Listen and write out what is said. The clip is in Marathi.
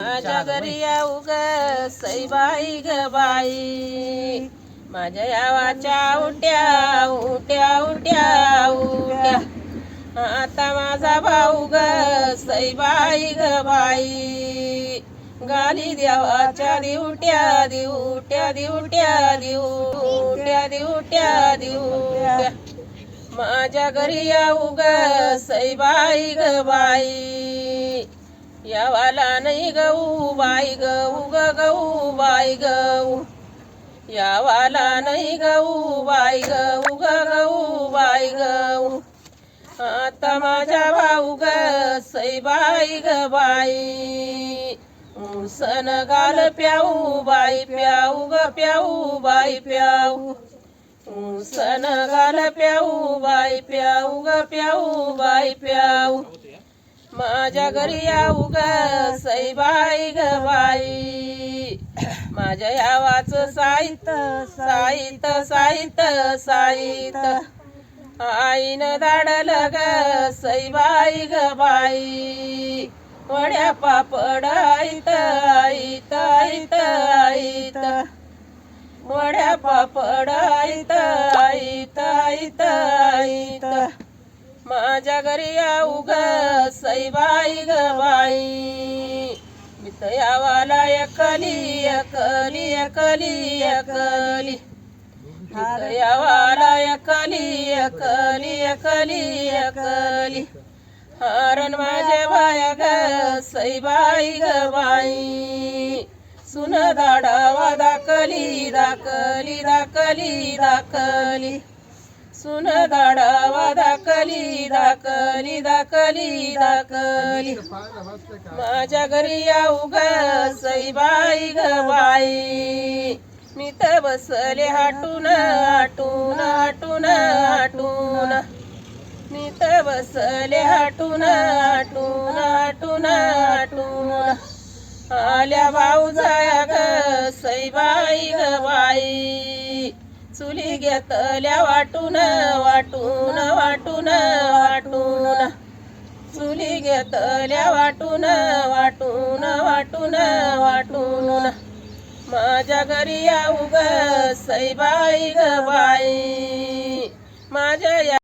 माझ्या घरी येऊ ग सईबाई ग बाई, माझ्या यावाच्या उट्या उट्या उट्या उट्या. आता माझा भाऊ ग सईबाई ग बाई, गाली देवाच्या दिवट्या दिवट्या दिवट्या दिवट्या दिवट्या दिवट्या. माझ्या घरी येऊ ग सईबाई ग बाई, यावाला नाही गऊ बाई गऊ ग गऊ बाई गऊ, यावाला नाही गऊ बाई गऊ ग गऊ बाई गऊ. आता माझ्या भाऊ ग सईबाई ग बाई, सन गाल प्याऊ बाई प्याऊ ग प्याऊ बाई प्याऊ, सन गाल प्याऊ बाई प्याऊ ग प्याऊ बाई प्याऊ. माझ्या घरी येऊ ग सईबाई ग बाई, माझ्या यावाचं साहित्य साहित्य साहित्य साहित्य. आईनं धाडलं ग सईबाई ग बाई, वड्या पापड आईत आईत आईत आईत, वड्या पापड आईत आईत आईत आईत. माझ्या घरी येऊ ग सईबाई ग बाई, मी तर यावाला एकली एकली एकली एकली, मी तर यावाला एकली एकली एकली एकली. हरण माझे भाया ग सईबाई ग बाई, सुन दाडावा दाखली दाखली दाखली दाखली, सुन दाडावा दाखली दाखली दाखली दाखली. माझ्या घरी येऊ ग सईबाई ग बाई, मी तर बसले हाटून हाटून हाटून हाटून, मी तर बसले हाटून हाटून हाटून हाटून. आल्या भाऊ जाया ग सईबाई ग बाई, चुली घेतल्या वाटून वाटून वाटून वाटून, चुली घेतल्या वाटून वाटून वाटून वाटून. माझ्या घरी येऊ ग सईबाई ग बाई, माझ्या